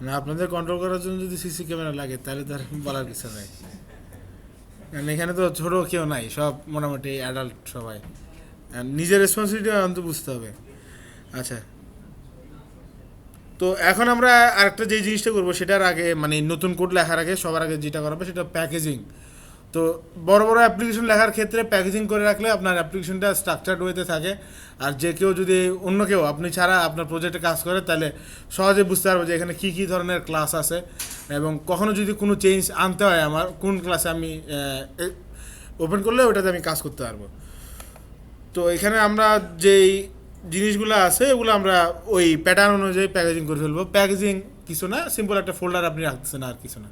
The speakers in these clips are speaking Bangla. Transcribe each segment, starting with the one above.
না, আপনাদের কন্ট্রোল করার জন্য যদি সিসি ক্যামেরা লাগে তাহলে তো আর বলার কিছু নাই। কারণ এখানে তো ছোট কেউ নাই, সব মোটামুটি অ্যাডাল্ট সবাই। আর নিজের রেসপন্সিবিলিটি অন্তত বুঝতে হবে। আচ্ছা, তো এখন আমরা আরেকটা যে জিনিসটা করবো সেটার আগে, মানে নতুন কোড লেখার আগে সবার আগে যেটা করা হবে সেটা প্যাকেজিং। তো বড় বড় অ্যাপ্লিকেশন লেখার ক্ষেত্রে প্যাকেজিং করে রাখলে আপনার অ্যাপ্লিকেশনটা স্ট্রাকচার্ড ওয়েতে থাকে। আর যে কেউ যদি, অন্য কেউ আপনি ছাড়া আপনার প্রজেক্টে কাজ করে, তাহলে সহজে বুঝতে পারবে যে এখানে কী কী ধরনের ক্লাস আছে, এবং কখনো যদি কোনো চেঞ্জ আনতে হয় আমার, কোন ক্লাসে আমি ওপেন করলে ওটাতে আমি কাজ করতে পারবো। তো এখানে আমরা যেই জিনিসগুলো আছে এগুলো আমরা ওই প্যাটার্ন অনুযায়ী প্যাকেজিং করে ফেলবো। প্যাকেজিং কিছু না, সিম্পল একটা ফোল্ডার আপনি রাখতেছেন, আর কিছু না।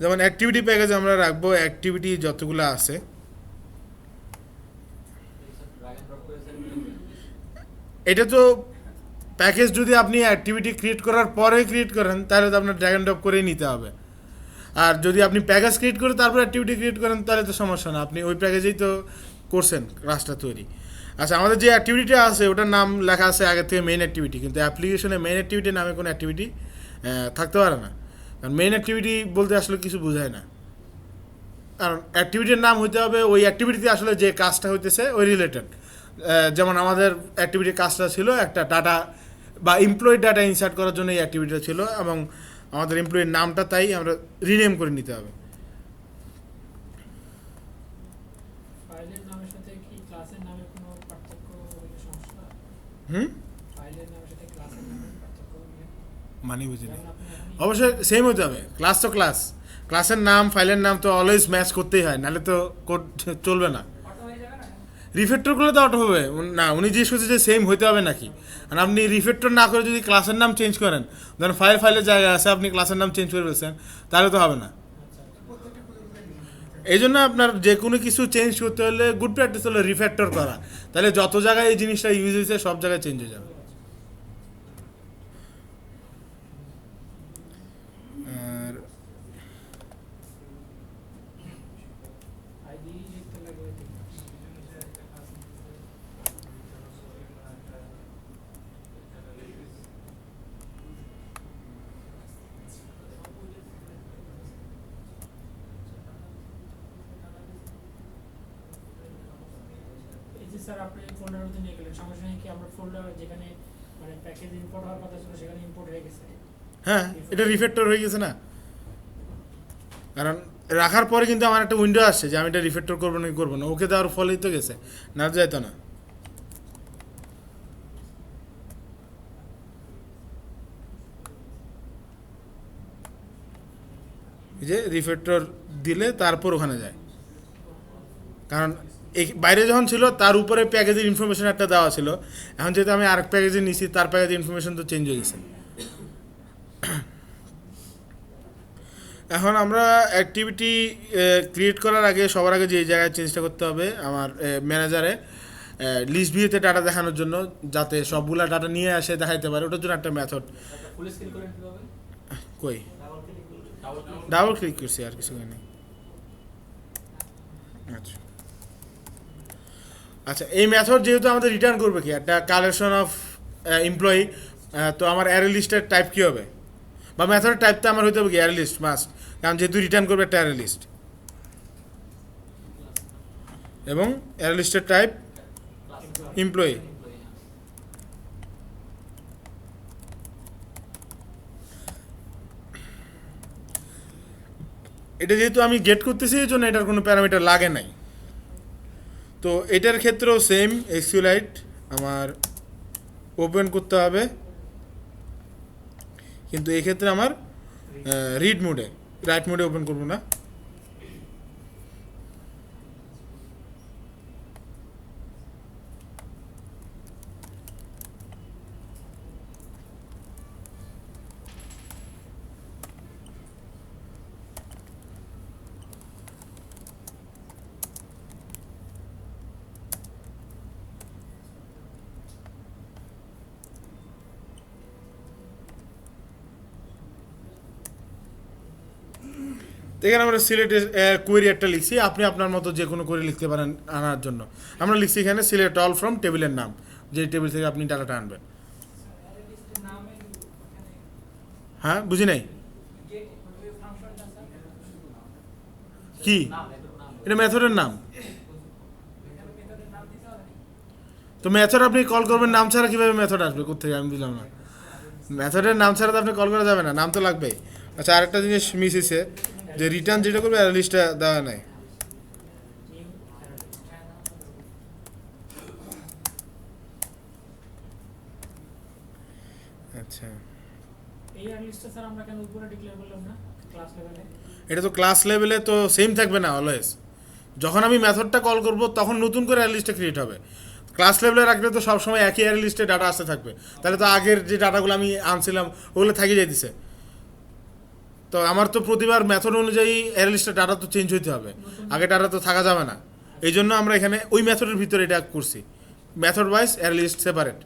যেমন অ্যাক্টিভিটি প্যাকেজ আমরা রাখবো অ্যাক্টিভিটি যতগুলো আছে। এটা তো প্যাকেজ যদি আপনি অ্যাক্টিভিটি ক্রিয়েট করার পরে ক্রিয়েট করেন তাহলে তো আপনার ড্র্যাগ অ্যান্ড ড্রপ করেই নিতে হবে। আর যদি আপনি প্যাকেজ ক্রিয়েট করে তারপর অ্যাক্টিভিটি ক্রিয়েট করেন তাহলে তো সমস্যা না, আপনি ওই প্যাকেজেই তো করছেন ক্লাসটা তৈরি। আচ্ছা, আমাদের যে অ্যাক্টিভিটিটা আছে ওটার নাম লেখা আছে আগে থেকে মেইন অ্যাক্টিভিটি, কিন্তু অ্যাপ্লিকেশনে মেইন অ্যাক্টিভিটি নামে কোনো অ্যাক্টিভিটি থাকতে পারে না। কারণ মেইন অ্যাক্টিভিটি বলতে আসলে কিছু বোঝায় না। কারণ অ্যাক্টিভিটির নাম হইতে হবে ওই অ্যাক্টিভিটিতে আসলে যে কাজটা হইতেছে ওই রিলেটেড। যেমন আমাদের অ্যাক্টিভিটির কাজটা ছিল একটা ডাটা বা এমপ্লয়ি ডাটা ইনসার্ট করার জন্য এই অ্যাক্টিভিটিটা ছিল, এবং আমাদের এমপ্লয়ির নামটা তাই আমরা রিনেম করে নিতে হবে। ফাইলের নামের সাথে কি ক্লাসের নামের কোনো পার্থক্য হলে সমস্যা? হুম, ফাইলের নামের সাথে ক্লাসের নামের পার্থক্য হলে, মানে বুঝিনি। যেমন আপনি অবশ্যই সেম হতে হবে, ক্লাস তো ক্লাস, ক্লাসের নাম ফাইলের নাম তো অলওয়েজ ম্যাচ করতেই হয়, নাহলে তো কোড চলবে না। অটো হয়ে যাবে না? রিফ্যাক্টরগুলো তো অটো হবে না, উনি জিজ্ঞেস করছে যে সেম হইতে হবে নাকি। আর আপনি রিফ্যাক্টর না করে যদি ক্লাসের নাম চেঞ্জ করেন, ধরেন ফাইলের জায়গা আছে আপনি ক্লাসের নাম চেঞ্জ করে ফেলছেন, তাহলে তো হবে না। এই জন্য আপনার যে কোনো কিছু চেঞ্জ করতে হলে গুড প্র্যাকটিস হলো রিফ্যাক্টর করা, তাহলে যত জায়গায় এই জিনিসটা ইউজ হয়েছে সব জায়গায় চেঞ্জ হয়ে যাবে। আর আইডি লিখতে লাগবে ঠিক। এই যে স্যার আপনি ফোল্ডার মধ্যে নিয়ে গেলেন, সঙ্গে সঙ্গে কি আমরা ফোল্ডার যেখানে মানে প্যাকেজ ইম্পোর্ট হওয়ার কথা ছিল সেখানে ইম্পোর্ট হয়ে গেছে? হ্যাঁ, এটা রিফ্যাক্টর হয়ে গেছে না, কারণ রাখার পরে কিন্তু আমার একটা উইন্ডো আসছে যে আমি এটা রিফ্যাক্টর করবো না কি করবো না, ওকে দেওয়ার ফলেই তো গেছে, না যাইতো না। এই যে রিফ্যাক্টর দিলে তারপর ওখানে যায়, কারণ এই বাইরে যখন ছিল তার উপরে প্যাকেজের ইনফরমেশন একটা দেওয়া ছিল, এখন যেহেতু আমি আরেক প্যাকেজে নিছি তার প্যাকেজের ইনফরমেশন তো চেঞ্জ হয়ে গেছে। এখন আমরা অ্যাক্টিভিটি ক্রিয়েট করার আগে সবার আগে যে জায়গায় চেঞ্জটা করতে হবে আমার ম্যানেজারে লিস্ট ভিউতে ডাটা দেখানোর জন্য, যাতে সবগুলা ডাটা নিয়ে আসে দেখাইতে পারে, ওটার জন্য একটা মেথড। একটা ফুল স্ক্রিন করেন কিভাবে? কই, ডাবল ক্লিক ডাবল ক্লিক করছি আর কিছু নেই। আচ্ছা, আচ্ছা, এই মেথড যেহেতু আমাদের রিটার্ন করবে কি একটা কালেকশন অফ এমপ্লয়ি, তো আমার অ্যারে লিস্টের টাইপ কী হবে, বা মেথডের টাইপটা আমার হইতে হবে কি অ্যারে লিস্ট মাস্ট, কারণ যেহেতু রিটার্ন করবে একটা অ্যারে লিস্ট, এবং অ্যারে লিস্টের টাইপ এমপ্লয়ি। এটা যেহেতু আমি গেট করতেছি এই জন্য এটার কোনো প্যারামিটার লাগে নাই। তো এটার ক্ষেত্রেও সেম এক্সিউলাইট আমার ওপেন করতে হবে, কিন্তু এই ক্ষেত্রে আমার রিড মোডে, রাইট মোডে ওপেন করবো না। তো এখানে আমরা সিলেটে কোয়েরি একটা লিখছি, আপনি আপনার মতো যে কোনো কোয়েরি লিখতে পারেন আনার জন্য। আমরা লিখছি এখানে সিলেক্ট অল ফ্রম টেবিলের নাম, যে টেবিল থেকে আপনি ডাটাটা আনবেন। হ্যাঁ, বুঝি নাই কি এটা মেথডের নাম। তো মেথড আপনি কল করবেন নাম ছাড়া কিভাবে মেথড আসবে কোথেকে, আমি বুঝলাম না। মেথডের নাম ছাড়া তো আপনি কল করা যাবে না, নাম তো লাগবেই। আচ্ছা, আরেকটা জিনিস মিস হয়েছে, যে রিটার্ন যেটা করবে লিস্টটা দেওয়া নাই। আচ্ছা, এই আর লিস্টটা স্যার আমরা কেন উপরে ডিক্লেয়ার করলাম না ক্লাস লেভেলে? এটা তো ক্লাস লেভেলে তো সেম থাকবে না অলওয়েজ। যখন আমি মেথডটা কল করব তখন নতুন করে অ্যারে লিস্টে ক্রিয়েট হবে। ক্লাস লেভেলে রাখলে তো সবসময় একই অ্যারে লিস্টে ডাটা আসতে থাকবে, তাহলে তো আগের যে ডাটাগুলো আমি আনছিলাম ওগুলো থাকি যাইতেছে। তো আমার তো প্রতিবার মেথড অনুযায়ী অ্যারে লিস্টের ডাটা তো চেঞ্জ হইতে হবে, আগে ডাটা তো থাকা যাবে না। এই জন্য আমরা এখানে ওই মেথডের ভিতরে এটা করছি, method wise array list separate.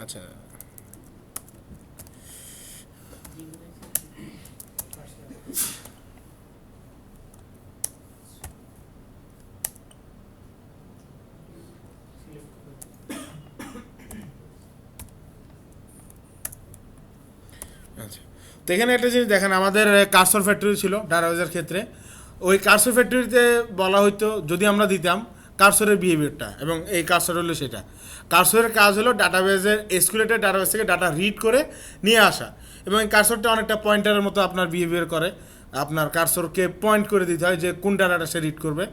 আচ্ছা, আচ্ছা, তো এখানে একটা জিনিস দেখেন, আমাদের কার্সর ফ্যাক্টরি ছিল ডাটাবেজের ক্ষেত্রে। ওই কার্সর ফ্যাক্টরিতে বলা হতো যদি আমরা দিতাম কার্সরের বিহেভিয়ারটা, এবং এই কার্সর হলো সেটা। কার্সরের কাজ হলো ডাটাবেজের এসকিউলেটেড ডাটাবেজ থেকে ডাটা রিড করে নিয়ে আসা, এবং এই কার্সরটা অনেকটা পয়েন্টারের মতো আপনার বিহেভিয়ার করে। আপনার কার্সরকে পয়েন্ট করে দিতে হয় যে কোন ডাটাটা সে রিড করবে।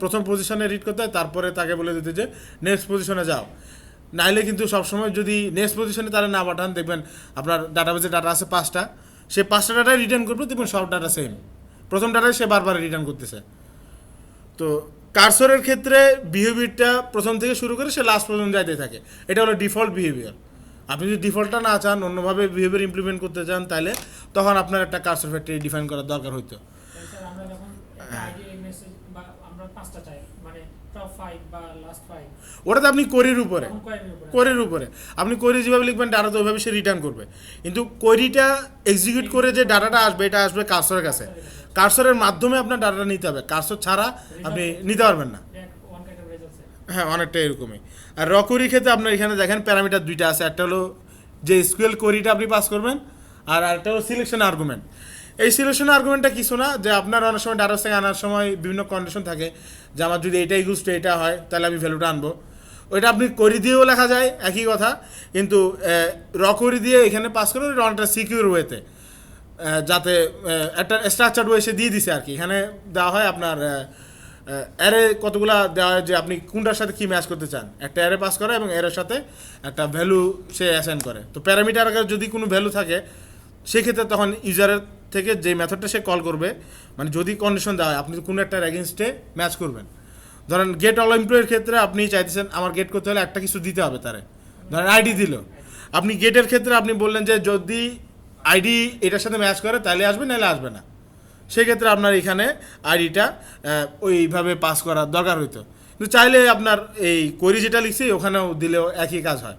প্রথম পজিশনে রিড করতে হয়, তারপরে তাকে বলে দিতে যে নেক্সট পজিশনে যাও। নাইলে কিন্তু সবসময় যদি নেক্সট পজিশনে তারা না পাঠান, দেখবেন আপনার ডাটাবেজে ডাটা আছে 5টা, সে 5টা ডাটাই রিটার্ন করবে, দেখবেন সব ডাটা সেম, প্রথম ডাটাই সে বারবার রিটার্ন করতেছে। তো কার্সরের ক্ষেত্রে বিহেভিয়ারটা প্রথম থেকে শুরু করে সে লাস্ট পর্যন্ত যাইতে থাকে, এটা হলো ডিফল্ট বিহেভিয়ার। আপনি যদি ডিফল্টটা না চান, অন্যভাবে বিহেভিয়ার ইমপ্লিমেন্ট করতে চান, তাহলে তখন আপনার একটা কার্সর ফ্যাক্টরি ডিফাইন করার দরকার হইতো। স্যার আমরা যখন একটা আইডি মেসেজ বা আমরা 5টা চাই মানে টপ 5 বা লাস্ট 5, ওটাতে আপনি কোয়েরির উপরে, তখন কোয়েরির উপরে কোয়েরির উপরে আপনি কোয়েরি যেভাবে লিখবেন ডাটা তো ওইভাবে সে রিটার্ন করবে। কিন্তু কোয়েরিটা এক্সিকিউট করে যে ডাটাটা আসবে, এটা আসবে কার্সরের কাছে। কার্সরের মাধ্যমে আপনার ডাটাটা নিতে হবে, কার্সর ছাড়া আপনি নিতে পারবেন না। One kind of result sir. হ্যাঁ, অনেকটা এরকমই। আর র কোয়েরির ক্ষেত্রে আপনার এখানে দেখেন প্যারামিটার দুইটা আছে, একটা হলো যে এসকিউএল কোয়েরিটা আপনি পাস করবেন, আর আরেকটা হলো সিলেকশন আর্গুমেন্ট। এই সিলেকশন আর্গুমেন্টটা কিছু না, যে আপনার অনেক সময় ডাটা থেকে আনার সময় বিভিন্ন কন্ডিশন থাকে, যে আমার যদি এটা ইউজ টু এটা হয় তাহলে আমি ভ্যালুটা আনবো। ওইটা আপনি কোয়েরি দিয়েও লেখা যায় একই কথা, কিন্তু র কোয়েরি দিয়ে এখানে পাস করে ওইটা অনেকটা সিকিউর ওয়েতে, যাতে একটা স্ট্রাকচার ওয়ে সে দিয়ে দিছে আর কি। এখানে দেওয়া হয় আপনার অ্যারে কতগুলা দেওয়া হয়, যে আপনি কোনটার সাথে কী ম্যাচ করতে চান, একটা অ্যারে পাস করে এবং এর সাথে একটা ভ্যালু সে অ্যাসাইন করে। তো প্যারামিটার আকারে যদি কোনো ভ্যালু থাকে, সেক্ষেত্রে তখন ইউজারের থেকে যে মেথডটা সে কল করবে, মানে যদি কন্ডিশন দেওয়া হয় আপনি কোনো একটা এগেনস্টে ম্যাচ করবেন। ধরেন গেট অল এমপ্লয়ের ক্ষেত্রে আপনি চাইতেছেন আমার গেট করতে হলে একটা কিছু দিতে হবে তারে, ধরেন আইডি দিল। আপনি গেটের ক্ষেত্রে আপনি বললেন যে যদি আইডি এটার সাথে ম্যাচ করে তাহলে আসবে, নাহলে আসবে না। সেক্ষেত্রে আপনার এখানে আইডিটা ওইভাবে পাস করার দরকার হইতো। কিন্তু চাইলে আপনার এই কোয়েরি যেটা লিখছি ওখানেও দিলেও একই কাজ হয়।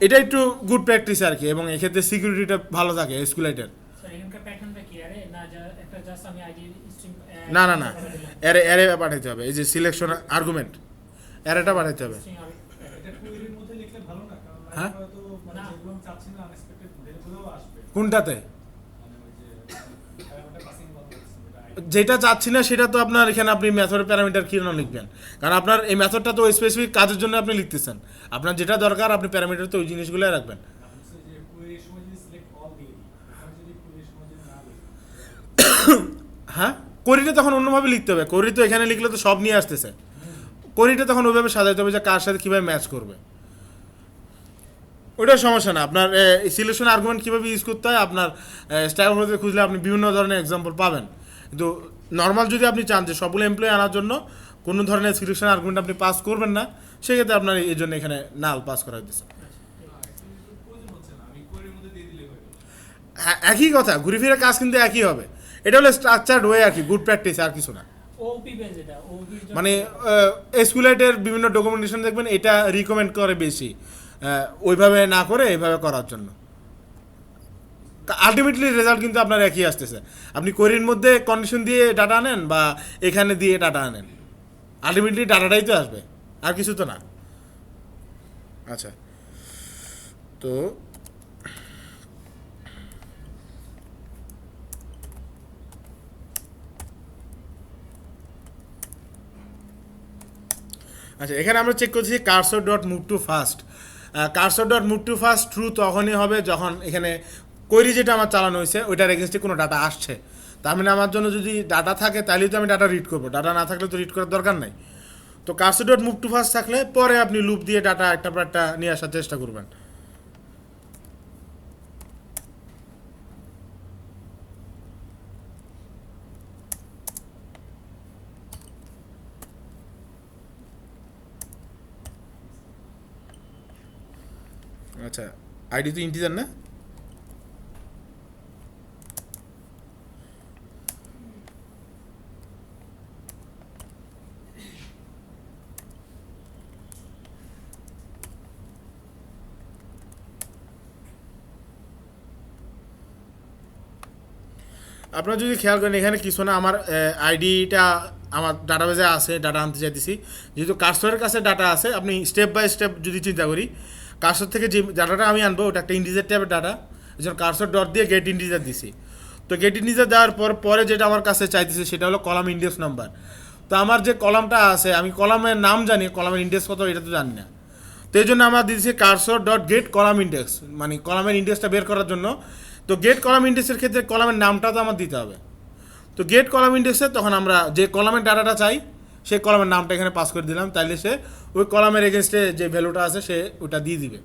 এটা একটু গুড প্র্যাকটিস আর কি, এবং এক্ষেত্রে সিকিউরিটিটা ভালো থাকে এসকিউএলের। স্যার এখানকার প্যাটার্নটা কি আরে না একটা জাস্ট আমি আইডি স্ট্রিং না না না, অ্যারে পাঠাইতে হবে, এই যে সিলেকশন আর্গুমেন্ট অ্যারেটা পাঠাইতে হবে। এটা কোয়েরির মধ্যে লিখলে ভালো না, কারণ হ্যাঁ? হয়তো মানে যেগুলো আমি চাচ্ছি না আনএক্সপেক্টেড ভ্যালুগুলোও আসবে। কোনটাতে? মানে ওই যে প্যারামিটার পাসিং বলা হচ্ছে ওটা যেটা চাচ্ছি না সেটা তো আপনার এখানে আপনি মেথডের প্যারামিটার কি না লিখবেন, কারণ আপনার এই মেথডটা তো স্পেসিফিক কাজের জন্য আপনি লিখতেছেন। আপনার যেটা দরকার আপনি প্যারামিটার তো ওই জিনিসগুলোই রাখবেন। হচ্ছে যে কোয়েরির সময় যদি সিলেক্ট অল দিয়ে দিই, এখানে যদি কোয়েরির সময় যদি না লিখি, হ্যাঁ, কোয়েরিটা তখন অন্যভাবে লিখতে হবে। কোয়েরি তো এখানে লিখলে তো সব নিয়ে আসতেছে, কোয়েরিটা তখন ওইভাবে সাজাইতে হবে যে কার সাথে কীভাবে ম্যাচ করবে। ওইটার সমস্যা না। আপনার সিলেকশন আর্গুমেন্ট কীভাবে ইউজ করতে হয়, আপনার স্ট্যাক ওভারফ্লোতে খুঁজলে আপনি বিভিন্ন ধরনের এক্সাম্পল পাবেন। কিন্তু নর্মাল যদি আপনি চান যে সবগুলো এমপ্লয়ি আনার জন্য কোনো ধরনের সিলেকশন আর্গুমেন্ট আপনি পাস করবেন না, সেক্ষেত্রে আপনার এই জন্য এখানে নাল পাস করা হইতেছে। প্রয়োজন হচ্ছে না, আমি কোয়েরির মধ্যে দিয়ে দিলে হয়ে গেল। হ্যাঁ, একই কথা, ঘুরে ফিরে কাজ কিন্তু একই হবে। এটা হলো স্ট্রাকচার্ড ওয়ে আর কি, গুড প্র্যাকটিস, আর কিছু না। ওপি বেজ এটা ওপি মানে এসকিউএলের বিভিন্ন ডকুমেন্টেশন দেখবেন এটা রিকমেন্ড করে বেশি, ওইভাবে না করে এইভাবে করার জন্য। আলটিমেটলি রেজাল্ট কিন্তু আপনার একই আসতেছে, আপনি কোয়েরির মধ্যে কন্ডিশন দিয়ে ডাটা আনেন বা এখানে দিয়ে ডাটা আনেন, আলটিমেটলি ডাটাটাই তো আসবে, আর কিছু তো না। আচ্ছা, তো আচ্ছা, এখানে আমরা চেক করছি cursor dot move too fast. Cursor dot move too fast true তখনই হবে যখন এখানে কোয়েরি যেটা আমার চালানো হয়েছে ওইটার এগেনস্টে কোনো ডাটা আসছে। তার মানে আমার জন্য যদি ডাটা থাকে তাহলেই তো আমি ডাটা রিড করবো, ডাটা না থাকলে তো রিড করার দরকার নাই। তো cursor dot move too fast থাকলে পরে আপনি লুপ দিয়ে ডাটা একটা পর একটা নিয়ে আসার চেষ্টা করবেন। আচ্ছা, আইডি তো ইন্টিজার না? আপনারা যদি খেয়াল করেন এখানে কিছু না, আমার আইডিটা আমার ডাটাবেজে আছে, ডাটা আনতে চাইতেছি, যেহেতু কার্সরের কাছে ডাটা আছে। আপনি স্টেপ বাই স্টেপ যদি চিন্তা করি, কার্সর থেকে যে ডাটাটা আমি আনবো ওটা একটা ইন্টিজার টাইপের ডাটা, এই জন্য কার্সর ডট দিয়ে গেট ইন্টিজার দিছি। তো গেট ইন্টিজার দেওয়ার পরে যেটা আমার কাছে চাইতেছে সেটা হলো কলাম ইন্ডেক্স নাম্বার। তো আমার যে কলামটা আছে, আমি কলামের নাম জানি, কলামের ইন্ডেক্স কত এটা তো জানি না। তো এই জন্য আমরা দিয়েছি cursor dot gate column index, মানে কলামের ইন্ডেক্সটা বের করার জন্য। তো গেট কলাম ইন্ডেক্সের ক্ষেত্রে কলামের নামটা তো আমার দিতে হবে। তো গেট কলাম ইন্ডেক্সে তখন আমরা যে কলামের ডাটাটা চাই সেই কলামের নামটা এখানে পাস করে দিলাম, তাইলে সে ওই কলামের এগেনস্টে যে ভ্যালুটা আছে সে ওটা দিয়ে দিবে।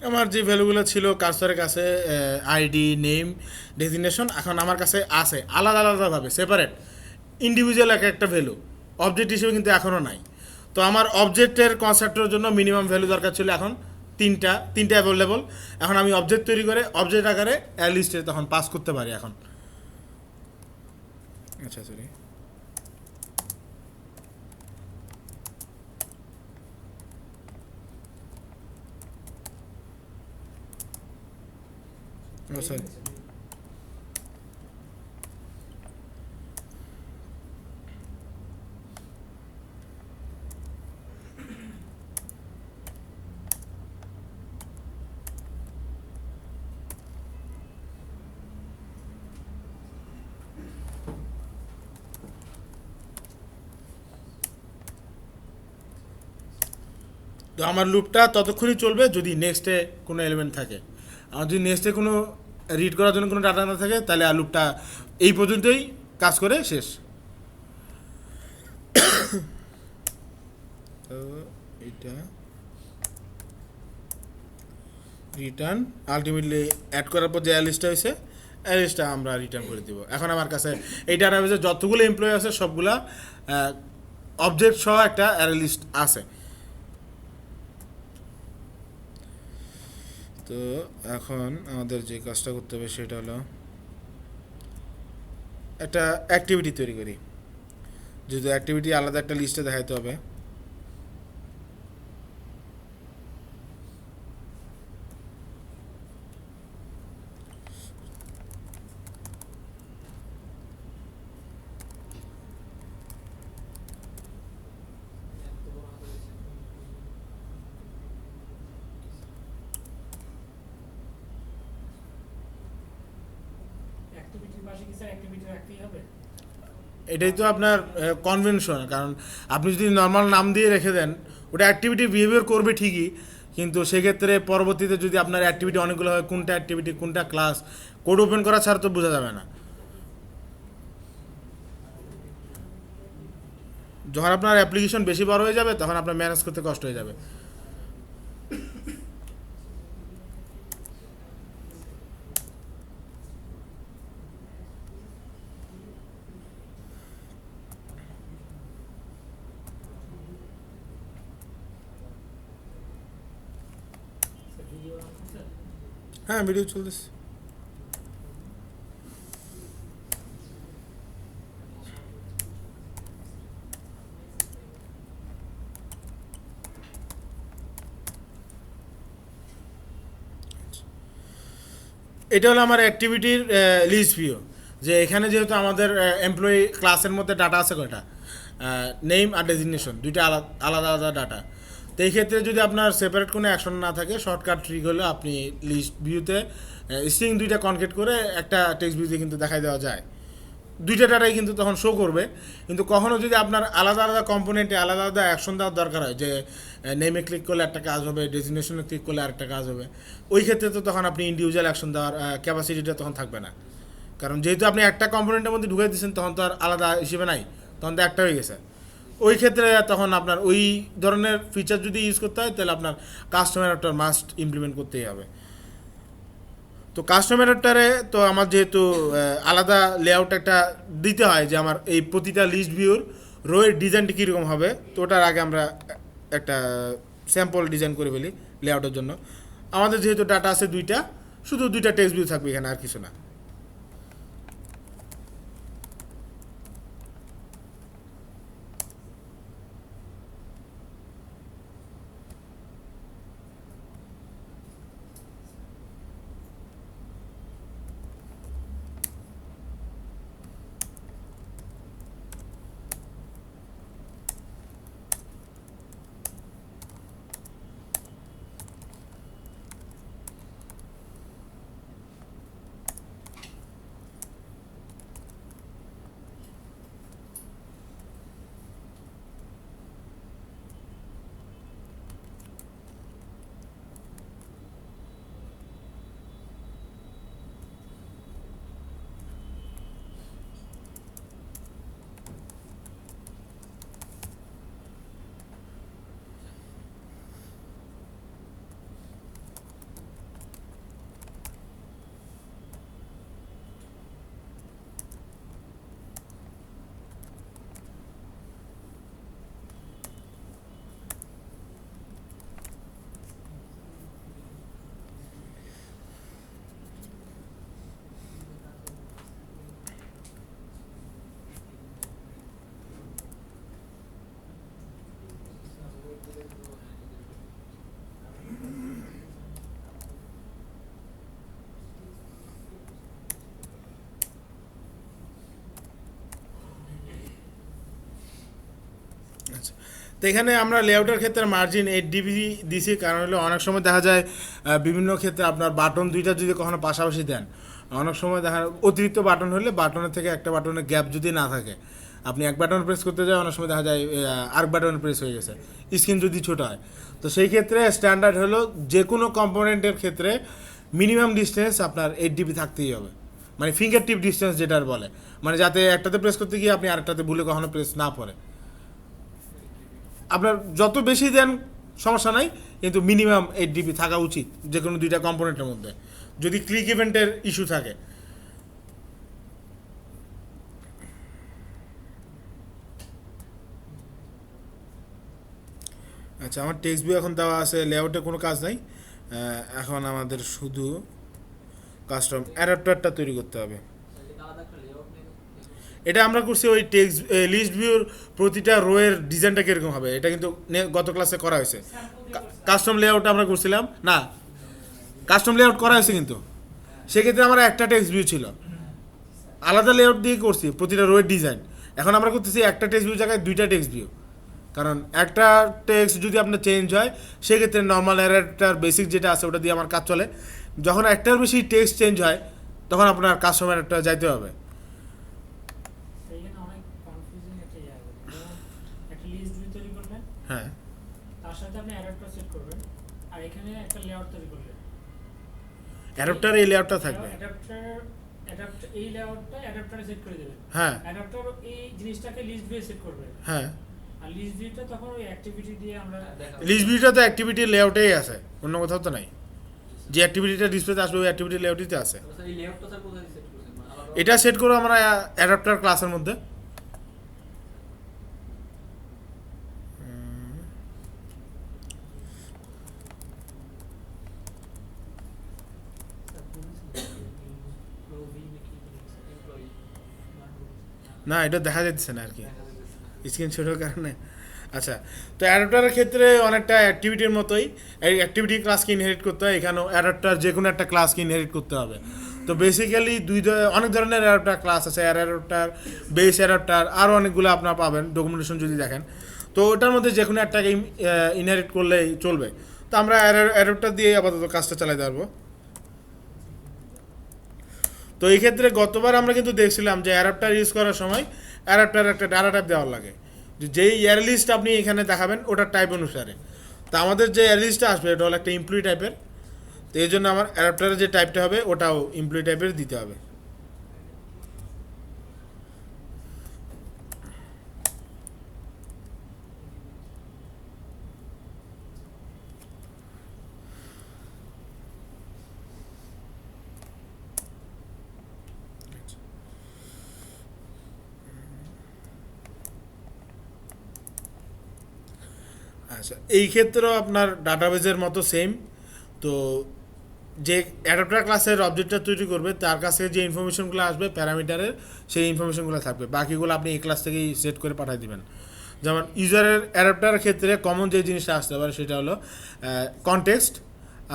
আমার যে ভ্যালুগুলো ছিল কার্সরের কাছে, আইডি, নেম, ডেজিগনেশন, এখন আমার কাছে আছে আলাদা আলাদাভাবে সেপারেট ইন্ডিভিজুয়াল এক একটা ভ্যালু, অবজেক্ট হিসেবে কিন্তু এখনও নাই। তো আমার অবজেক্টের কনসেপ্টের জন্য মিনিমাম ভ্যালু দরকার ছিল এখন তিনটা অ্যাভেলেবল। এখন আমি অবজেক্ট তৈরি করে অবজেক্ট আকারে লিস্টে তখন পাস করতে পারি এখন। আচ্ছা, সরি, সরি, তো আমার লুপটা ততক্ষণই চলবে যদি নেক্সটে কোনো এলিমেন্ট থাকে। আর যদি নেক্সটে কোনো রিড করার জন্য কোনো ডাটা না থাকে তাহলে আর লুপটা এই পর্যন্তই কাজ করে শেষ। তো এইটা রিটার্ন আলটিমেটলি অ্যাড করার পর যে অ্যালিস্টটা হয়েছে অ্যালিস্টটা আমরা রিটার্ন করে দিব। এখন আমার কাছে এই ডাটাবেসে যতগুলো এমপ্লয়ি আছে সবগুলা অবজেক্ট সহ একটা অ্যারে লিস্ট আছে। তো এখন আমাদের যে কাজটা করতে হবে সেটা হলো একটা অ্যাক্টিভিটি তৈরি করি, যেহেতু অ্যাক্টিভিটি আলাদা একটা লিস্টে দেখাইতে হবে। অ্যাক্টিভিটির পাশে কি স্যার অ্যাক্টিভিটি রাখতেই হবে? এটাই তো আপনার কনভেনশন, কারণ আপনি যদি নর্মাল নাম দিয়ে রেখে দেন ওটা অ্যাক্টিভিটি বিহেভিয়ার করবে ঠিকই, কিন্তু সেক্ষেত্রে পরবর্তীতে যদি আপনার অ্যাক্টিভিটি অনেকগুলো হয়, কোনটা অ্যাক্টিভিটি কোনটা ক্লাস, কোড ওপেন করা ছাড়া তো বোঝা যাবে না। যখন আপনার অ্যাপ্লিকেশন বেশি বড় হয়ে যাবে তখন আপনার ম্যানেজ করতে কষ্ট হয়ে যাবে। ভিডিও রান করছে। হ্যাঁ, ভিডিও চলতেছে। এটা হলো আমার অ্যাক্টিভিটির লিস্ট ভিউ, যে এখানে যেহেতু আমাদের এমপ্লয়ি ক্লাসের মধ্যে ডাটা আছে কয়টা, নেম আর ডেজিগনেশন, দুইটা আলাদা আলাদা ডাটা। তো এই ক্ষেত্রে যদি আপনার সেপারেট কোনো অ্যাকশন না থাকে, শর্টকাট ট্রিক হলে আপনি লিস্ট ভিউতে স্ট্রিং দুইটা কনকেট করে একটা টেক্সট ভিউতে কিন্তু দেখাই দেওয়া যায়। দুইটা ডাটাই কিন্তু তখন শো করবে। কিন্তু কখনও যদি আপনার আলাদা আলাদা কম্পোনেন্টে আলাদা আলাদা অ্যাকশন দেওয়ার দরকার হয়, যে নেমে ক্লিক করলে একটা কাজ হবে, ডেজিগনেশনে ক্লিক করলে আরেকটা কাজ হবে, ওই ক্ষেত্রে তো তখন আপনি ইন্ডিভিজুয়াল অ্যাকশন দেওয়ার ক্যাপাসিটিটা তখন থাকবে না। কারণ যেহেতু আপনি একটা কম্পোনেন্টের মধ্যে ঢুকে দিচ্ছেন, তখন তো আর আলাদা হিসেবে নাই, তখন তো একটা হয়ে গেছে। ওই ক্ষেত্রে তখন আপনার ওই ধরনের ফিচার যদি ইউজ করতে হয়, তাহলে আপনার কাস্টমার একটা মাস্ট ইমপ্লিমেন্ট করতেই হবে। তো কাস্টমারটারে তো আমার যেহেতু আলাদা লেআউট একটা দিতে হয়, যে আমার এই প্রতিটা লিস্ট ভিউর রোয়ের ডিজাইনটা কীরকম হবে, তো ওটার আগে আমরা একটা স্যাম্পল ডিজাইন করে ফেলি লেআউটের জন্য। আমাদের যেহেতু ডাটা আছে দুইটা, শুধু দুইটা টেক্সট ভিউ থাকবে এখানে, আর কিছু না। আচ্ছা, তো এখানে আমরা লেআউটের ক্ষেত্রে মার্জিন 8 dB দিছি, কারণ হলো অনেক সময় দেখা যায় বিভিন্ন ক্ষেত্রে আপনার বাটন দুইটা যদি কখনো পাশাপাশি দেন, অনেক সময় দেখা অতিরিক্ত বাটন হলে বাটনের থেকে একটা বাটনের গ্যাপ যদি না থাকে, আপনি এক বাটন প্রেস করতে যায়, অনেক সময় দেখা যায় আরেক বাটন প্রেস হয়ে গেছে, স্ক্রিন যদি ছোটো হয়। তো সেই ক্ষেত্রে স্ট্যান্ডার্ড হলো যে কোনো কম্পোনেন্টের ক্ষেত্রে মিনিমাম ডিস্টেন্স আপনার 8 dB থাকতেই হবে, মানে ফিঙ্গার টিপ ডিস্টেন্স যেটার বলে, মানে যাতে একটাতে প্রেস করতে গিয়ে আপনি আরেকটাতে ভুলে কখনো প্রেস না পড়ে। আপনার যত বেশি দেন সমস্যা নাই, কিন্তু মিনিমাম 8 dB থাকা উচিত যে কোনো দুইটা কম্পোনেন্টের মধ্যে, যদি ক্লিক ইভেন্টের ইস্যু থাকে। আচ্ছা, আমার টেক্সট ভিউ এখন দেওয়া আছে, লেআউটে কোনো কাজ নাই। এখন আমাদের শুধু কাস্টম অ্যাডাপ্টারটা তৈরি করতে হবে। আলাদা একটা লেআউট নেই। এটা আমরা করছি ওই টেক্সট লিস্ট ভিউর প্রতিটা রোয়ের ডিজাইনটা কীরকম হবে, এটা কিন্তু গত ক্লাসে করা হয়েছে। কাস্টম লেআউট আমরা করছিলাম না, কাস্টম লেআউট করা হয়েছে, কিন্তু সেক্ষেত্রে আমার একটা টেক্সট ভিউ ছিল, আলাদা লেআউট দিয়ে করছি প্রতিটা রোয়ের ডিজাইন। এখন আমরা করতেছি একটা টেক্সট ভিউ জায়গায় দুইটা টেক্সট ভিউ, কারণ একটা টেক্সট যদি আপনার চেঞ্জ হয়, সেক্ষেত্রে নর্মাল অ্যাডাপ্টার বেসিক যেটা আছে ওটা দিয়ে আমার কাজ চলে। যখন একটার বেশি টেক্সট চেঞ্জ হয়, তখন আপনার কাস্টম অ্যাডাপ্টার যাইতে হবে। সেইখানে অনেক কনফিউজিং একটা জায়গা, যেমন একটা লিস্ট ভিউ তৈরি করলেন, হ্যাঁ, তার সাথে আপনি অ্যাডাপ্টার সেট করবেন, আর এখানে একটা লেআউট তৈরি করলেন। অ্যাডাপ্টার এই লেআউটটা থাকবে। অ্যাডাপ্টার এই লেআউটটা অ্যাডাপ্টারে সেট করে দেবেন। হ্যাঁ অ্যাডাপ্টার এই জিনিসটাকে লিস্ট ভিউ সেট করবে। হ্যাঁ, আর লিস্ট ভিউটা তখন ওই অ্যাক্টিভিটি দিয়ে আমরা লিস্ট ভিউটা তো অ্যাক্টিভিটি লেআউটেই আছে, অন্য কোথাও তো নাই। যে অ্যাক্টিভিটিটা ডিসপ্লেতে আসবে ওই অ্যাক্টিভিটি লেআউটটিতে আছে। স্যার এই লেআউটটা স্যার কোথায় সেট করছেন মানে আলাদা এটা সেট করবো আমরা অ্যাডাপ্টার ক্লাসের মধ্যে। না, এটা দেখা যাচ্ছে না আর কি স্ক্রিনশটের কারণে। আচ্ছা, তো অ্যাডাপ্টারের ক্ষেত্রে অনেকটা অ্যাক্টিভিটির মতোই, এই অ্যাক্টিভিটি ক্লাসকে ইনহেরিট করতে হয়। এখানেও অ্যাডাপ্টার যে কোনো একটা ক্লাসকে ইনহেরিট করতে হবে। তো বেসিক্যালি অনেক ধরনের অ্যাডাপ্টার ক্লাস আছে, অ্যাডাপ্টার, বেস অ্যাডাপ্টার, আরও অনেকগুলো আপনারা পাবেন ডকুমেন্টেশন যদি দেখেন। তো ওটার মধ্যে যে কোনো একটাকে ইনহেরিট করলেই চলবে। তো আমরা অ্যাডাপ্টার দিয়ে আপাতত কাজটা চালাতে পারবো। তো এই ক্ষেত্রে গতবার আমরা কিন্তু দেখছিলাম যে অ্যাডাপ্টার ইউজ করার সময় অ্যাডাপ্টার একটা ডাটা টাইপ দেওয়ার লাগে, যেই এয়ার লিস্ট আপনি এখানে দেখাবেন ওটার টাইপ অনুসারে। তো আমাদের যে এয়ার লিস্টটা আসবে এটা হলো একটা এমপ্লয়ি টাইপের। তো এই জন্য আমার অ্যাডাপ্টারের যে টাইপটা হবে ওটাও এমপ্লয়ি টাইপের দিতে হবে। আচ্ছা, এই ক্ষেত্রেও আপনার ডাটাবেজের মতো সেম। তো যে অ্যাডাপ্টার ক্লাসের অবজেক্টটা তৈরি করবে তার কাছে যে ইনফরমেশনগুলো আসবে প্যারামিটারের, সেই ইনফরমেশনগুলো থাকবে, বাকিগুলো আপনি এই ক্লাস থেকেই সেট করে পাঠিয়ে দেবেন। যেমন ইউজারের অ্যাডাপ্টারের ক্ষেত্রে কমন যে জিনিসটা আসতে পারে সেটা হলো কনটেক্সট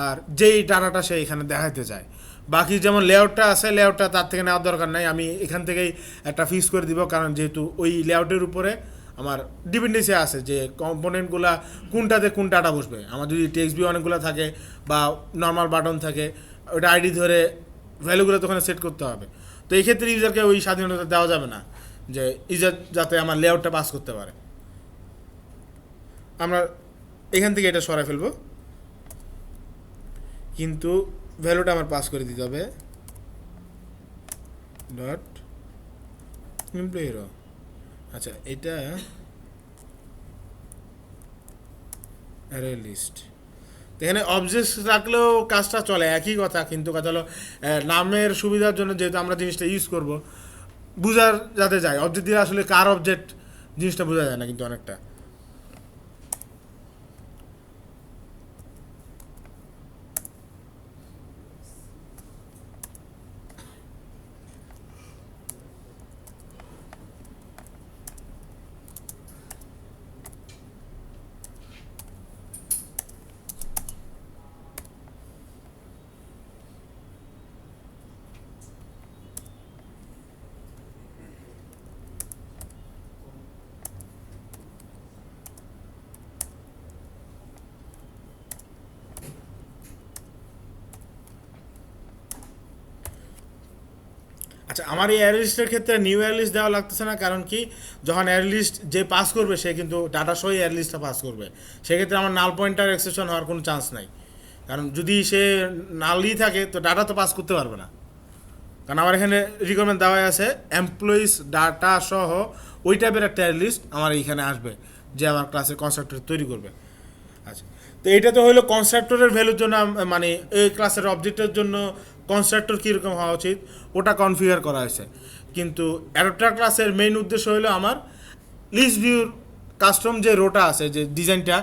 আর যেই ডাটাটা সে এখানে দেখাতে চায়। বাকি যেমন লেআউটটা আছে, লেআউটটা তার থেকে নেওয়ার দরকার নাই, আমি এখান থেকেই একটা ফিক্স করে দিব, কারণ যেহেতু ওই লেআউটের উপরে আমার ডিপেন্ডেন্সি আছে যে কম্পোনেন্টগুলো কোনটাতে কোন ডাটা বসবে। আমার যদি টেক্সট ভিউ অনেকগুলো থাকে বা নর্মাল বাটন থাকে, ওটা আইডি ধরে ভ্যালুগুলো তো ওখানে সেট করতে হবে। তো এই ক্ষেত্রে ইউজারকে ওই স্বাধীনতা দেওয়া যাবে না যে ইউজার যাতে আমার লেআউটটা পাস করতে পারে। আমরা এখান থেকে এটা সরাই ফেলবো, কিন্তু ভ্যালুটা আমার পাস করে দিতে হবে ডট এমপ্লয়ি রো। আচ্ছা, এটা অ্যারে লিস্ট। এখানে অবজেক্ট রাখলেও কাজটা চলে, একই কথা, কিন্তু কথা হলো নামের সুবিধার জন্য যেহেতু আমরা জিনিসটা ইউজ করব, বোঝার যাতে যায় অবজেক্ট দিয়ে আসলে কার অবজেক্ট জিনিসটা বোঝা যায় না কিন্তু অনেকটা। আচ্ছা, আমার এই এয়ারলিস্টের ক্ষেত্রে নিউ এয়ারলিস্ট দেওয়া লাগতেছে না, কারণ কি যখন এয়ারলিস্ট যে পাস করবে সে কিন্তু ডাটা সহ এয়ারলিস্টটা পাস করবে। সেক্ষেত্রে আমার নাল পয়েন্টার এক্সেপশন হওয়ার কোনো চান্স নাই, কারণ যদি সে নালই থাকে তো ডাটা তো পাস করতে পারবে না। কারণ আমার এখানে রিকোয়ারমেন্ট দেওয়া আছে এমপ্লয়িজ ডাটা সহ ওই টাইপের একটা এয়ারলিস্ট আমার এইখানে আসবে যে আমার ক্লাসের কনস্ট্রাক্টর তৈরি করবে। আচ্ছা, তো এইটা তো হলো কনস্ট্রাক্টরের ভ্যালুর জন্য, মানে এই ক্লাসের অবজেক্টের জন্য কনস্ট্রাক্টর কীরকম হওয়া উচিত ওটা কনফিগার করা হয়েছে। কিন্তু অ্যাডাপ্টার ক্লাসের মেইন উদ্দেশ্য হলো আমার লিস্ট ভিউর কাস্টম যে রোটা আছে, যে ডিজাইনটা,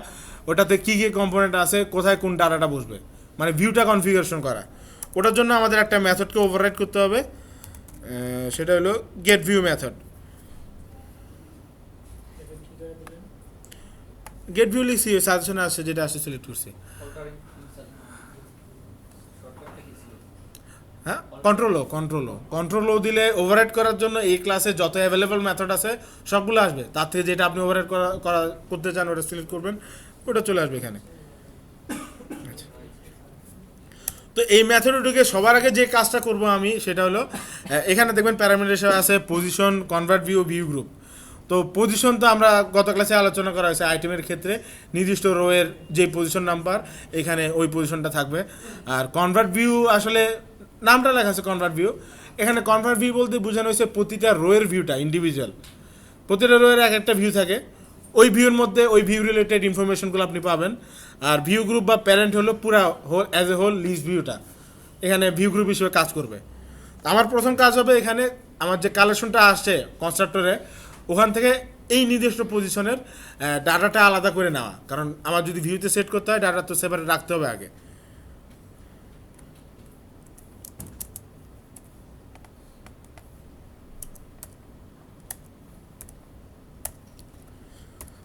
ওটাতে কী কী কম্পোনেন্ট আছে, কোথায় কোন ডাটাটা বসবে, মানে ভিউটা কনফিগারেশন করা। ওটার জন্য আমাদের একটা মেথডকে ওভাররাইড করতে হবে, সেটা হলো গেট ভিউ মেথড। এটা কি করে দিলেন? গেট ভিউ লিখছি, সাজেশনে আসছে, যেটা আসছে সিলেক্ট করছি। অল্টারিং ইনসার্ট শর্টকাটটা কি ছিল? হ্যাঁ, কন্ট্রোল ও দিলে ওভাররাইড করার জন্য এই ক্লাসে যত অ্যাভেলেবল মেথড আছে সবগুলো আসবে। তার থেকে যেটা আপনি ওভাররাইড করতে চান ওটা সিলেক্ট করবেন, ওটা চলে আসবে এখানে। আচ্ছা, তো এই মেথডে সবার আগে যে কাজটা করব আমি সেটা হলো এখানে দেখবেন প্যারামিটার হিসেবে আছে position, convert view, view group. তো পজিশন তো আমরা গত ক্লাসে আলোচনা করা হয়েছে, আইটেমের ক্ষেত্রে নির্দিষ্ট রোয়ের যে পজিশন নাম্বার এখানে ওই পজিশনটা থাকবে। আর কনভার্ট ভিউ আসলে নামটা লেখা আছে কনভার্ট ভিউ, এখানে কনভার্ট ভিউ বলতে বোঝানো হয়েছে প্রতিটা রোয়ের ভিউটা ইন্ডিভিজুয়াল, প্রতিটা রোয়ের এক একটা ভিউ থাকে, ওই ভিউর মধ্যে ওই ভিউ রিলেটেড ইনফরমেশনগুলো আপনি পাবেন। আর ভিউ গ্রুপ বা প্যারেন্ট হলো পুরা whole as a whole list ভিউটা এখানে ভিউ গ্রুপ হিসেবে কাজ করবে। তো আমার প্রথম কাজ হবে এখানে আমার যে কালেকশনটা আসছে কনস্ট্রাক্টরে ওখান থেকে এই নির্দিষ্ট পজিশনের ডাটাটা আলাদা করে নেওয়া, কারণ আমার যদি ভিউতে সেট করতে হয় ডাটা তো সেপারেট রাখতে হবে আগে।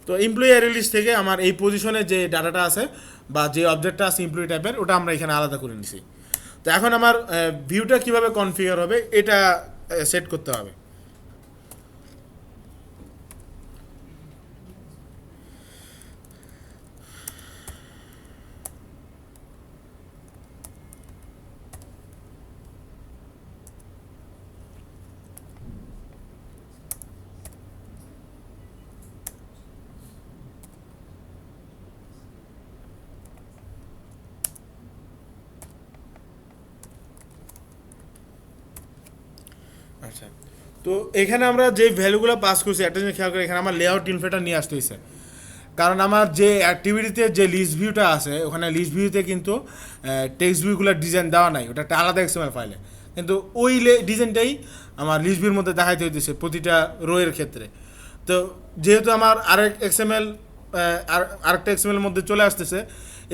তো এমপ্লয়ি অ্যারে লিস্ট থেকে আমার এই পজিশনে যে ডাটাটা আছে বা যে অবজেক্টটা আছে এমপ্লয়ি টাইপের ওটা আমরা এখানে আলাদা করে নিছি। তো এখন আমার ভিউটা কিভাবে কনফিগার হবে এটা সেট করতে হবে। আচ্ছা, তো এখানে আমরা যে ভ্যালুগুলো পাস করছি একটা জিনিস খেয়াল করে এখানে আমার লেআউট ইনফ্লেটার নিয়ে আসতে হয়েছে, কারণ আমার যে অ্যাক্টিভিটিতে যে লিস্ট ভিউটা আছে ওখানে লিস্ট ভিউতে কিন্তু টেক্সট ভিউগুলোর ডিজাইন দেওয়া নাই, ওটা একটা আলাদা এক্সএমএল ফাইলে, কিন্তু ওই ডিজাইনটাই আমার লিস্ট ভিউর মধ্যে দেখাইতে হইতেছে প্রতিটা রোয়ের ক্ষেত্রে। তো যেহেতু আমার আরেকটা এক্সএমএল মধ্যে চলে আসতেছে,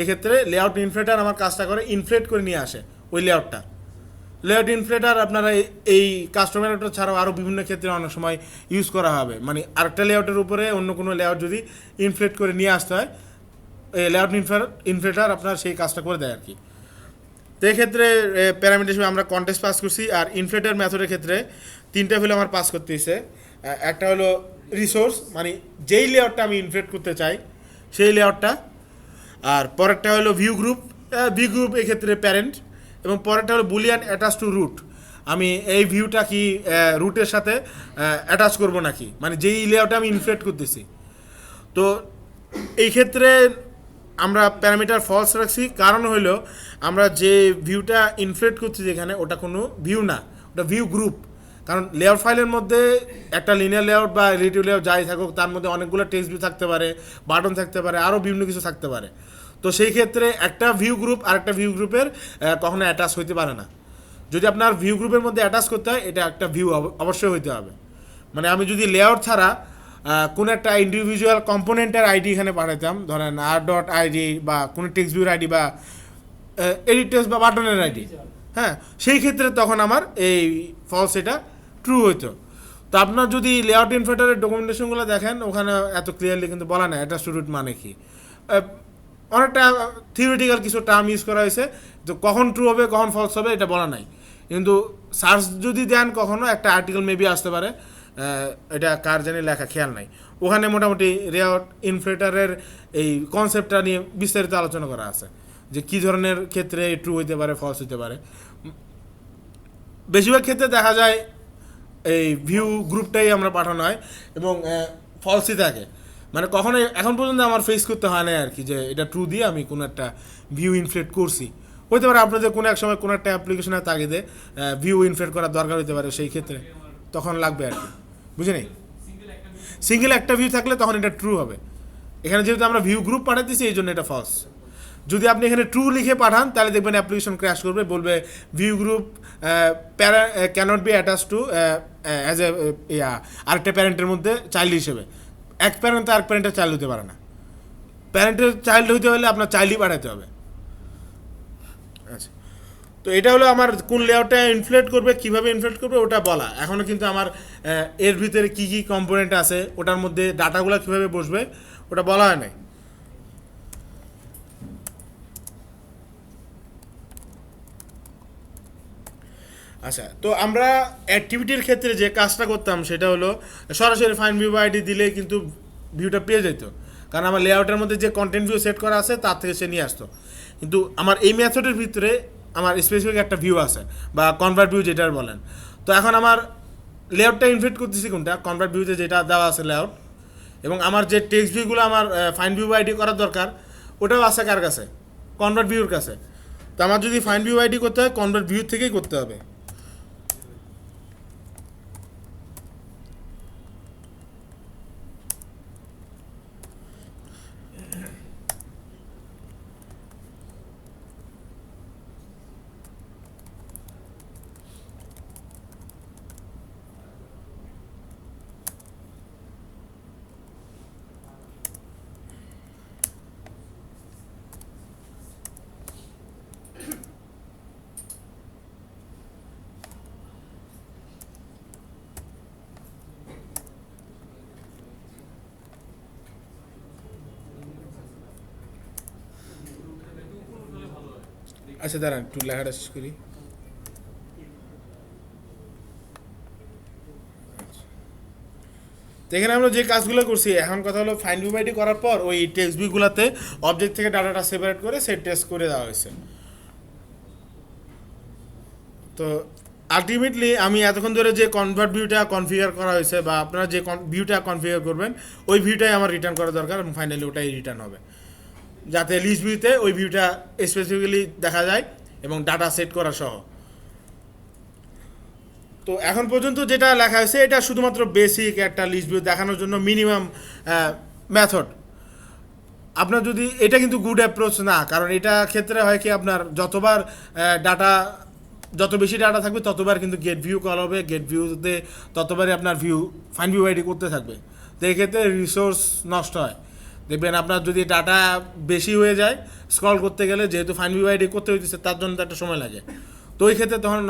এক্ষেত্রে লেআউট ইনফ্লেটার আমার কাজটা করে ইনফ্লেট করে নিয়ে আসে ওই লেআউটটা। লেআউট ইনফ্লেটার আপনারা এই কাস্টমার লেআউট ছাড়াও আরও বিভিন্ন ক্ষেত্রে অনেক সময় ইউজ করা হবে, মানে আরেকটা লেআউটের উপরে অন্য কোনো লেআউট যদি ইনফ্লেট করে নিয়ে আসতে হয় এই লেআউট ইনফ্লেটার আপনার সেই কাজটা করে দেয় আর কি। তো এক্ষেত্রে প্যারামিটার হিসেবে আমরা কন্টেস্ট পাস করছি, আর ইনফ্লেটার মেথডের ক্ষেত্রে তিনটা ভ্যালু আমার পাস করতে হয়েছে। একটা হলো রিসোর্স, মানে যেই লেআউটটা আমি ইনফ্লেট করতে চাই সেই লেআউটটা, আর পরেরটা হলো ভিউ গ্রুপ এক্ষেত্রে প্যারেন্ট, এবং পরেরটা হলো বুলিয়ান অ্যাটাচ টু রুট, আমি এই ভিউটা কি রুটের সাথে অ্যাটাচ করব নাকি, মানে যেই লেআউটে আমি ইনফ্লেট করতেছি। তো এই ক্ষেত্রে আমরা প্যারামিটার ফলস রাখছি, কারণ হলো আমরা যে ভিউটা ইনফ্লেট করছি যেখানে ওটা কোনো ভিউ না, ওটা ভিউ গ্রুপ। কারণ লেআউট ফাইলের মধ্যে একটা লিনিয়ার লেআউট বা রিলেটিভ লেআউট যাই থাকুক তার মধ্যে অনেকগুলো টেক্সট ভিউ থাকতে পারে, বাটন থাকতে পারে, আরও বিভিন্ন কিছু থাকতে পারে। তো সেই ক্ষেত্রে একটা ভিউ গ্রুপ আর একটা ভিউ গ্রুপের কখনো অ্যাটাচ হইতে পারে না। যদি আপনার ভিউ গ্রুপের মধ্যে অ্যাটাচ করতে হয় এটা একটা ভিউ অবশ্যই হইতে হবে। মানে আমি যদি লেআউট ছাড়া কোনো একটা ইন্ডিভিজুয়াল কম্পোনেন্টের আইডি এখানে পাঠাতাম, ধরেন r.id বা কোনো টেক্সট ভিউর আইডি বা এডিট টেক্সট বা বাটনের আইডি, হ্যাঁ, সেই ক্ষেত্রে তখন আমার এই ফলস এটা ট্রু হইতো। তো আপনার যদি লেআউট ইনফ্লেটারের ডকুমেন্টেশনগুলো দেখেন ওখানে এত ক্লিয়ারলি কিন্তু বলা নাই অ্যাটাচ টু রুট মানে কি, অনেকটা থিওরিটিক্যাল কিছু টার্ম ইউজ করা হয়েছে, তো কখন ট্রু হবে কখন ফলস হবে এটা বলা নাই। কিন্তু সার্চ যদি দেন কখনো একটা আর্টিকেল মেবি আসতে পারে, এটা কার জানি লেখা খেয়াল নাই, ওখানে মোটামুটি লেআউট ইনফ্লেটারের এই কনসেপ্টটা নিয়ে বিস্তারিত আলোচনা করা আছে যে কী ধরনের ক্ষেত্রে ট্রু হইতে পারে ফলস হইতে পারে। বেশিরভাগ ক্ষেত্রে দেখা যায় এই ভিউ গ্রুপটাই আমরা পাঠানো হয় এবং ফলসই থাকে, মানে কখনো এখন পর্যন্ত আমার ফেস করতে হয় না আর কি যে এটা ট্রু দিয়ে আমি কোনো একটা ভিউ ইনফ্লেট করছি। হইতে পারে আপনাদের কোনো এক সময় কোনো একটা অ্যাপ্লিকেশনের তাগিদে ভিউ ইনফ্লেট করার দরকার হতে পারে, সেই ক্ষেত্রে তখন লাগবে আর কি, বুঝে সিঙ্গেল একটা ভিউ থাকলে তখন এটা ট্রু হবে। এখানে যেহেতু আমরা ভিউ গ্রুপ পাঠাতেছি এই জন্য এটা ফলস। যদি আপনি এখানে ট্রু লিখে পাঠান তাহলে দেখবেন অ্যাপ্লিকেশন ক্র্যাশ করবে, বলবে view group cannot be attach to as a আরেকটা প্যারেন্টের মধ্যে চাইল্ড হিসেবে। এক প্যারেন্ট আরেক প্যারেন্টের চাইল্ড হতে পারে না, প্যারেন্টের চাইল্ড হতে হলে আপনার চাইল্ডই পাঠাতে হবে। আচ্ছা, তো এটা হলো আমার কোন লেআউটটা ইনফ্লেট করবে, কীভাবে ইনফ্লেট করবে ওটা বলা। এখনও কিন্তু আমার এর ভিতরে কী কী কম্পোনেন্ট আছে ওটার মধ্যে ডাটাগুলো কীভাবে বসবে ওটা বলা হয় নাই। আচ্ছা, তো আমরা অ্যাক্টিভিটির ক্ষেত্রে যে কাজটা করতাম সেটা হলো সরাসরি ফাইন্ড ভিউ আইডি দিলে কিন্তু ভিউটা পেয়ে যেত, কারণ আমার লেআউটের মধ্যে যে কন্টেন্ট ভিউ সেট করা আছে তার থেকে সে নিয়ে আসতো। কিন্তু আমার এই মেথডের ভিতরে আমার স্পেসিফিক একটা ভিউ আছে বা কনভার্ট ভিউ যেটার বলেন। তো এখন আমার লেআউটটা ইনফ্লেট করতেছি কোনটা, কনভার্ট ভিউতে যেটা দেওয়া আছে লেআউট, এবং আমার যে টেক্সট ভিউগুলো আমার ফাইন্ড ভিউ আইডি করার দরকার ওটাও আছে কার কাছে, কনভার্ট ভিউর কাছে। তো আমার যদি ফাইন্ড ভিউ আইডি করতে হয় কনভার্ট ভিউ থেকেই করতে হবে। আচ্ছা দাঁড়ান একটু লেখাটা শেষ করি। তো এখানে আমরা যে কাজগুলো করছি, এখন কথা হলো ফাইন্ড ভিউ আইডি করার পর ওই টেক্সট বুকগুলোতে অবজেক্ট থেকে ডাটাটা সেপারেট করে সেট টেস্ট করে দেওয়া হয়েছে। তো আলটিমেটলি আমি এতক্ষণ ধরে যে কনভার্ট ভিউটা কনফিগার করা হয়েছে বা আপনারা যে ভিউটা কনফিগার করবেন ওই ভিউটাই আমার রিটার্ন করা দরকার এবং ফাইনালি ওটাই রিটার্ন হবে, যাতে লিস্ট ভিউতে ওই ভিউটা স্পেসিফিক্যালি দেখা যায় এবং ডাটা সেট করা সহ। তো এখন পর্যন্ত যেটা লেখা হয়েছে এটা শুধুমাত্র বেসিক একটা লিস্ট ভিউ দেখানোর জন্য মিনিমাম মেথড। আপনার যদি এটা কিন্তু গুড অ্যাপ্রোচ না, কারণ এটা ক্ষেত্রে হয় কি আপনার যতবার ডাটা যত বেশি ডাটা থাকবে ততবার কিন্তু গেট ভিউ কল হবে, গেট ভিউতে ততবারই আপনার ভিউ ফাইন্ড ভিউ আইডি করতে থাকবে। তো এক্ষেত্রে রিসোর্স নষ্ট হয়। দেখবেন আপনার যদি ডাটা বেশি হয়ে যায় স্ক্রল করতে গেলে, যেহেতু ফাইন্ড ভিউ আইডি করতে হইতেছে তার জন্য তো একটা সময় লাগে, তো ওই ক্ষেত্রে তখন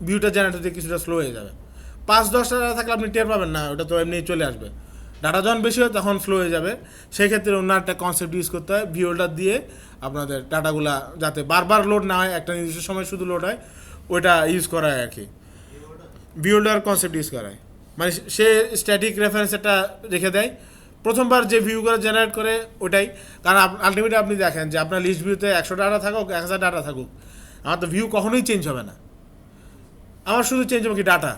ভিউটা জেনারেট হতে কিছুটা স্লো হয়ে যাবে। 5-10টা ডাটা থাকলে আপনি টের পাবেন না, ওটা তো এমনি চলে আসবে। ডাটা যখন বেশি হয় তখন স্লো হয়ে যাবে। সেই ক্ষেত্রে অন্য একটা কনসেপ্ট ইউজ করতে হয়, ভিউ হোল্ডার দিয়ে আপনাদের ডাটাগুলা যাতে বারবার লোড না হয়, একটা নির্দিষ্ট সময় শুধু লোড হয়, ওইটা ইউজ করা হয় আর কি। ভিউ হোল্ডার কনসেপ্ট ইউজ করা হয়, মানে সে স্ট্যাটিক রেফারেন্স একটা রেখে দেয় প্রথমবার যে ভিউগুলো জেনারেট করে ওটাই। কারণ আলটিমেটলি আপনি দেখেন যে আপনার লিস্ট ভিউতে 100 ডাটা থাকুক 1000 ডাটা থাকুক, আমার তো ভিউ কখনোই চেঞ্জ হবে না। আমার শুধু চেঞ্জ হবে কি ডাটা,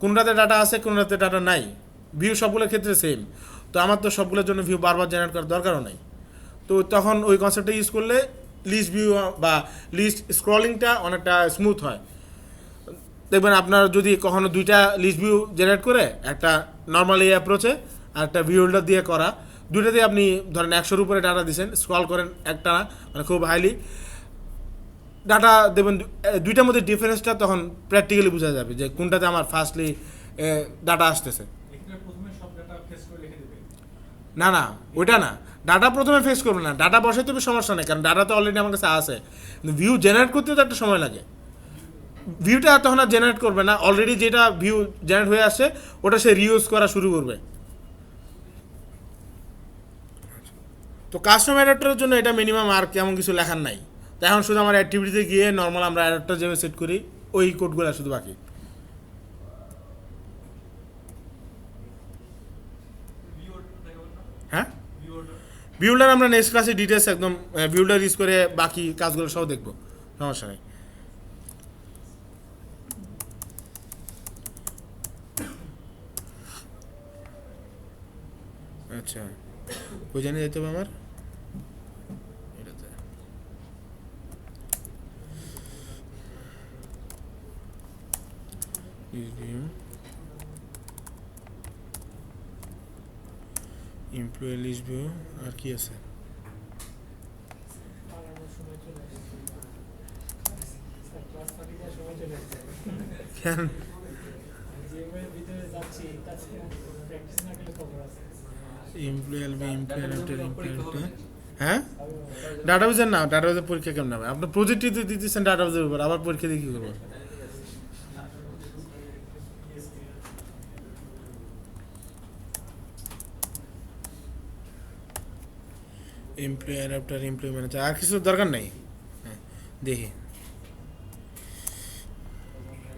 কোনটাতে ডাটা আছে কোনটাতে ডাটা নাই, ভিউ সবগুলোর ক্ষেত্রে সেম। তো আমার তো সবগুলোর জন্য ভিউ বারবার জেনারেট করার দরকারও নাই। তো তখন ওই কনসেপ্টটা ইউজ করলে লিস্ট ভিউ বা লিস্ট স্ক্রলিংটা অনেকটা স্মুথ হয়। দেখবেন আপনার যদি কখনো দুইটা লিস্ট ভিউ জেনারেট করে, একটা নর্মাল এই অ্যাপ্রোচে আর একটা ভিউ হোল্ডার দিয়ে করা, দুইটাতে আপনি ধরেন 100-র উপরে ডাটা দিচ্ছেন, স্ক্রল করেন একটা মানে খুব হাইলি ডাটা দেবেন, দুইটার মধ্যে ডিফারেন্সটা তখন প্র্যাকটিক্যালি বোঝা যাবে যে কোনটাতে আমার ফার্স্টলি ডাটা আসতেছে। এখানে প্রথমে সব ডাটা ফেস করে রেখে দেবে। না না, ওইটা না, ডাটা প্রথমে ফেস করবে না, ডাটা বসাইতে হবে সমস্যা নেই, কারণ ডাটা তো অলরেডি আমার কাছে আছে, কিন্তু ভিউ জেনারেট করতে তো একটা সময় লাগে। ভিউটা তখন আর জেনারেট করবে না, অলরেডি যেটা ভিউ জেনারেট হয়ে আসছে ওটা সে রিউজ করা শুরু করবে। তো কাস্টম অ্যাডাপ্টারের জন্য এটা মিনিমাম আর কেমন কিছু লেখার নাই। তো এখন শুধু আমার অ্যাক্টিভিটিতে গিয়ে নর্মাল আমরা অ্যাডাপ্টার যেভাবে সেট করি ওই কোডগুলো শুধু বাকি। হ্যাঁ, বিল্ডার আমরা নেক্সট ক্লাসে ডিটেলস একদম বিল্ডার ইউজ করে বাকি কাজগুলো সব দেখবো, সমস্যা নেই। আচ্ছা, কই জানি যেতে হবে আমার এটাতে। এমপ্লয়ি লিস্ট ভিউ আর কি আছে? পালানোর সময় চলে আসছে। স্যার ক্লাস ফাঁকি দেওয়ার সময় চলে আসছে। কেন? যেভাবে ভিতরে যাচ্ছি কাছে প্র্যাকটিস না করলে খবর আছে। হ্যাঁ, ডাটাবেজের না, ডাটাবেজের পরীক্ষা কেমন হবে? আপনার প্রজেক্টই তো দিতেছেন ডাটাবেজের উপর, আবার পরীক্ষা দিয়ে কী করবো? এমপ্লয়ি অ্যাডাপ্টার, এমপ্লয়ি ম্যানেজার, আর কিছু দরকার নেই। হ্যাঁ, দেখি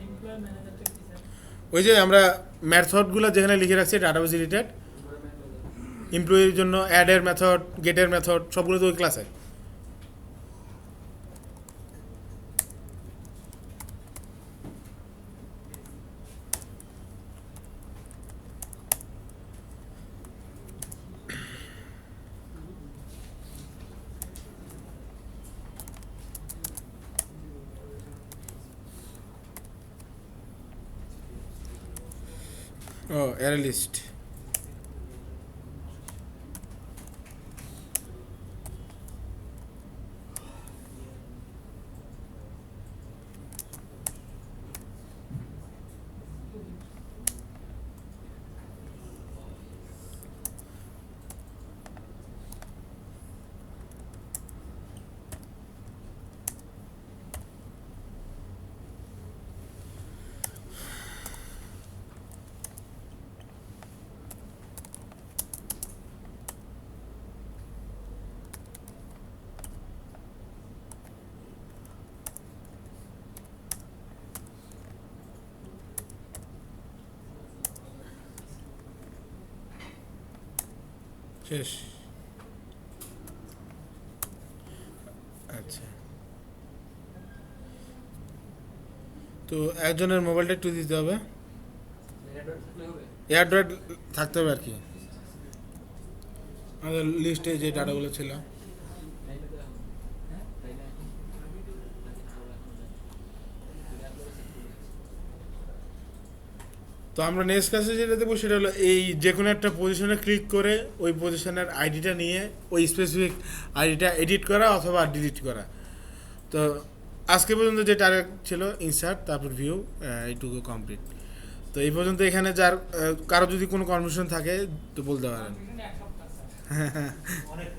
এমপ্লয় ম্যানেজারটা কি স্যার? ওই যে আমরা মেথডগুলো যেখানে লিখে রাখছি ডাটাবেজ রিলেটেড, এমপ্লয়ির জন্য অ্যাডের মেথড, গেটের মেথড সবগুলো তো ওই ক্লাসে। ও অ্যারে লিস্ট, শেষ। আচ্ছা, তো একজনের মোবাইলটা একটু দিতে হবে, অ্যান্ড্রয়েড থাকলে হবে? এয়ারড্রয়েড থাকতে হবে আর কি। আমাদের লিস্টে যে ডাটাগুলো ছিল। তাই না তো এখন? হ্যাঁ তাই না এখন? নাকি আরো এখনো যায়? যদি আপনারা চেক করে দেখছেন। তো আমরা নেক্সট ক্লাসে যেটা দেবো সেটা হলো এই যে কোনো একটা পজিশনে ক্লিক করে ওই পজিশনের আইডিটা নিয়ে ওই স্পেসিফিক আইডিটা এডিট করা অথবা ডিলিট করা। তো আজকে পর্যন্ত যে টার্গেট ছিল ইনসার্ট তারপর ভিউ, এইটুকু কমপ্লিট। তো এই পর্যন্ত এখানে যার কারো যদি কোনো কনফিউশন থাকে তো বলতে পারেন। এক সপ্তাহ স্যার অনেক